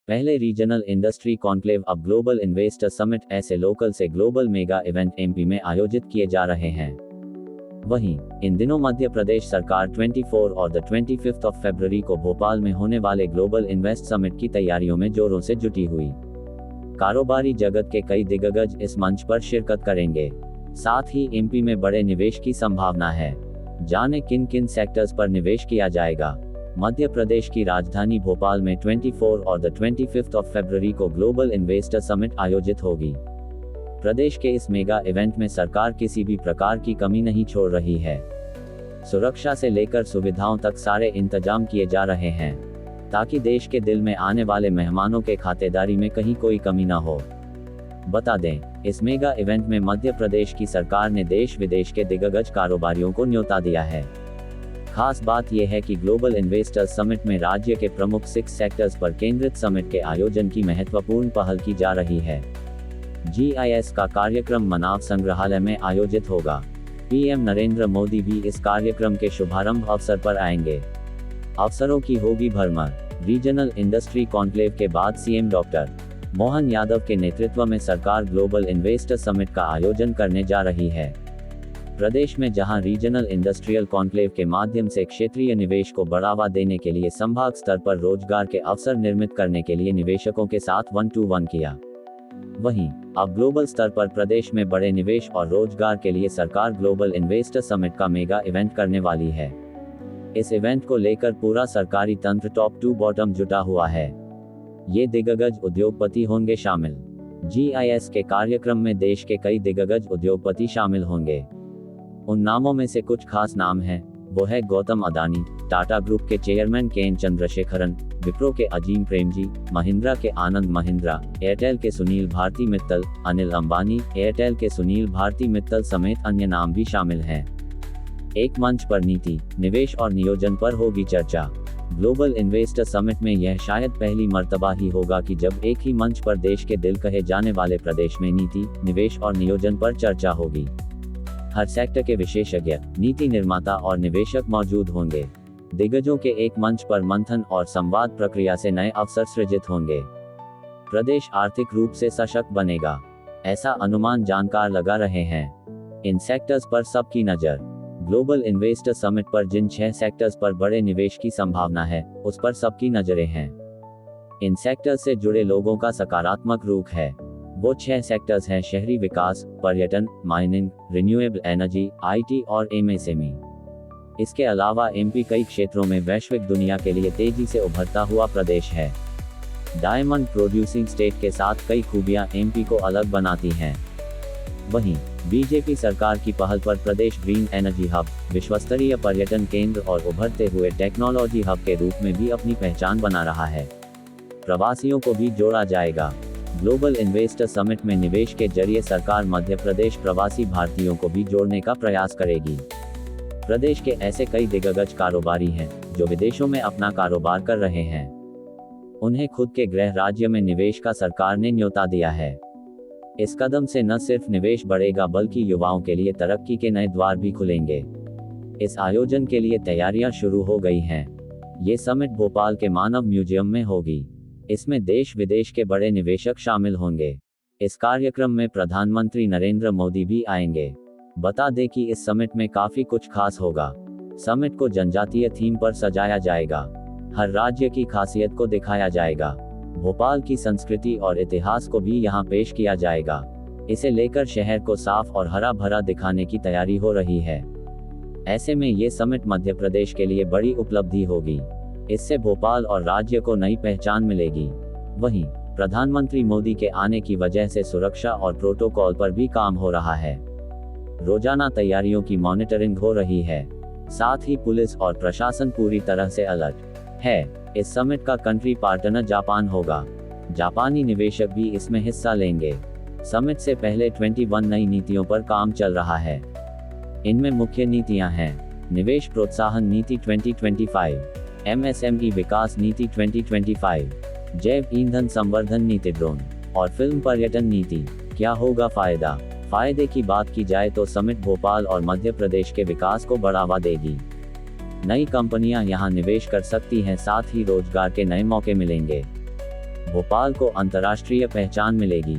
पहले regional industry conclave अब global investor summit, ऐसे लोकल से ग्लोबल मेगा इवेंट एमपी में आयोजित किए जा रहे हैं। वहीं इन दिनों मध्य प्रदेश सरकार 24 और 25 फरवरी को भोपाल में होने वाले ग्लोबल इन्वेस्ट समिट की तैयारियों में जोरों से जुटी हुई। कारोबारी जगत के कई दिग्गज इस मंच पर शिरकत करेंगे। साथ ही एमपी में बड़े निवेश की संभावना है। जाने किन किन सेक्टर्स पर निवेश किया जाएगा। मध्य प्रदेश की राजधानी भोपाल में 24 और 25 फरवरी को ग्लोबल इन्वेस्टर समिट आयोजित होगी। प्रदेश के इस मेगा इवेंट में सरकार किसी भी प्रकार की कमी नहीं छोड़ रही है। सुरक्षा से लेकर सुविधाओं तक सारे इंतजाम किए जा रहे हैं, ताकि देश के दिल में आने वाले मेहमानों के खातेदारी में कहीं कोई कमी ना हो। बता दें, इस मेगा इवेंट में मध्य प्रदेश की सरकार ने देश विदेश के दिग्गज कारोबारियों को न्योता दिया है। खास बात यह है कि ग्लोबल इन्वेस्टर्स समिट में राज्य के प्रमुख 6 सेक्टर्स पर केंद्रित समिट के आयोजन की महत्वपूर्ण पहल की जा रही है। GIS का कार्यक्रम मनाव संग्रहालय में आयोजित होगा। पीएम नरेंद्र मोदी भी इस कार्यक्रम के शुभारंभ अवसर पर आएंगे। अवसरों की होगी भरमार। रीजनल इंडस्ट्री कॉन्क्लेव के बाद सीएम डॉक्टर मोहन यादव के नेतृत्व में सरकार ग्लोबल इन्वेस्टर समिट का आयोजन करने जा रही है। प्रदेश में जहां रीजनल इंडस्ट्रियल कॉन्क्लेव के माध्यम से क्षेत्रीय निवेश को बढ़ावा देने के लिए संभाग स्तर पर रोजगार के अवसर निर्मित करने के लिए निवेशकों के साथ 1-to-1 किया, वहीं अब ग्लोबल स्तर पर प्रदेश में बड़े निवेश और रोजगार के लिए सरकार ग्लोबल इन्वेस्टर समिट का मेगा इवेंट करने वाली है। इस इवेंट को लेकर पूरा सरकारी तंत्र टॉप टू बॉटम जुटा हुआ है। ये दिग्गज उद्योगपति होंगे शामिल। GIS के कार्यक्रम में देश के कई दिग्गज उद्योगपति शामिल होंगे। उन नामों में से कुछ खास नाम हैं, वो है गौतम अदानी, टाटा ग्रुप के चेयरमैन केएन चंद्रशेखरन, विप्रो के अजीम प्रेमजी, महिंद्रा के आनंद महिंद्रा, एयरटेल के सुनील भारती मित्तल, अनिल अंबानी, एयरटेल के सुनील भारती मित्तल समेत अन्य नाम भी शामिल हैं। एक मंच पर नीति, निवेश और नियोजन पर होगी चर्चा। ग्लोबल इन्वेस्टर समिट में यह शायद पहली मर्तबा ही होगा कि जब एक ही मंच पर देश के दिल कहे जाने वाले प्रदेश में नीति, निवेश और नियोजन पर चर्चा होगी। हर सेक्टर के विशेषज्ञ, नीति निर्माता और निवेशक मौजूद होंगे। दिग्गजों के एक मंच पर मंथन और संवाद प्रक्रिया से नए अवसर सृजित होंगे। प्रदेश आर्थिक रूप से सशक्त बनेगा, ऐसा अनुमान जानकार लगा रहे हैं। इन सेक्टर्स पर सबकी नजर। ग्लोबल इन्वेस्टर समिट पर जिन 6 सेक्टर्स पर बड़े निवेश की संभावना है, उस पर सबकी नजरें हैं। इन सेक्टर से जुड़े लोगों का सकारात्मक रुख है। वो 6 सेक्टर्स हैं: शहरी विकास, पर्यटन, माइनिंग, रिन्यूएबल एनर्जी, IT और MSME। इसके अलावा एमपी कई क्षेत्रों में वैश्विक दुनिया के लिए तेजी से उभरता हुआ प्रदेश है। डायमंड प्रोड्यूसिंग स्टेट के साथ कई खूबियां एमपी को अलग बनाती हैं। वहीं बीजेपी सरकार की पहल पर प्रदेश ग्रीन एनर्जी हब, विश्वस्तरीय पर्यटन केंद्र और उभरते हुए टेक्नोलॉजी हब के रूप में भी अपनी पहचान बना रहा है। प्रवासियों को भी जोड़ा जाएगा। ग्लोबल इन्वेस्टर समिट में निवेश के जरिए सरकार मध्य प्रदेश प्रवासी भारतीयों को भी जोड़ने का प्रयास करेगी। प्रदेश के ऐसे कई दिग्गज कारोबारी हैं जो विदेशों में अपना कारोबार कर रहे हैं। उन्हें खुद के गृह राज्य में निवेश का सरकार ने न्योता दिया है। इस कदम से न सिर्फ निवेश बढ़ेगा बल्कि युवाओं के लिए तरक्की के नए द्वार भी खुलेंगे। इस आयोजन के लिए तैयारियां शुरू हो गई हैं। ये समिट भोपाल के मानव म्यूजियम में होगी। इसमें देश विदेश के बड़े निवेशक शामिल होंगे। इस कार्यक्रम में प्रधानमंत्री नरेंद्र मोदी भी आएंगे। बता दें कि इस समिट में काफी कुछ खास होगा। समिट को जनजातीय थीम पर सजाया जाएगा। हर राज्य की खासियत को दिखाया जाएगा। भोपाल की संस्कृति और इतिहास को भी यहाँ पेश किया जाएगा। इसे लेकर शहर को साफ और हरा भरा दिखाने की तैयारी हो रही है। ऐसे में ये समिट मध्य प्रदेश के लिए बड़ी उपलब्धि होगी। इससे भोपाल और राज्य को नई पहचान मिलेगी। वहीं प्रधानमंत्री मोदी के आने की वजह से सुरक्षा और प्रोटोकॉल पर भी काम हो रहा है। रोजाना तैयारियों की मॉनिटरिंग हो रही है। साथ ही पुलिस और प्रशासन पूरी तरह से अलर्ट है। इस समिट का कंट्री पार्टनर जापान होगा। जापानी निवेशक भी इसमें हिस्सा लेंगे। समिट से पहले 21 नई नीतियों पर काम चल रहा है। इनमें मुख्य नीतियां हैं: निवेश प्रोत्साहन नीति 2025, MSME विकास नीति 2025, जैव ईंधन संवर्धन नीति, ड्रोन और फिल्म पर्यटन नीति। क्या होगा फायदा? फायदे की बात की जाए तो समिट भोपाल और मध्य प्रदेश के विकास को बढ़ावा देगी। नई कंपनियां यहां निवेश कर सकती हैं, साथ ही रोजगार के नए मौके मिलेंगे। भोपाल को अंतर्राष्ट्रीय पहचान मिलेगी।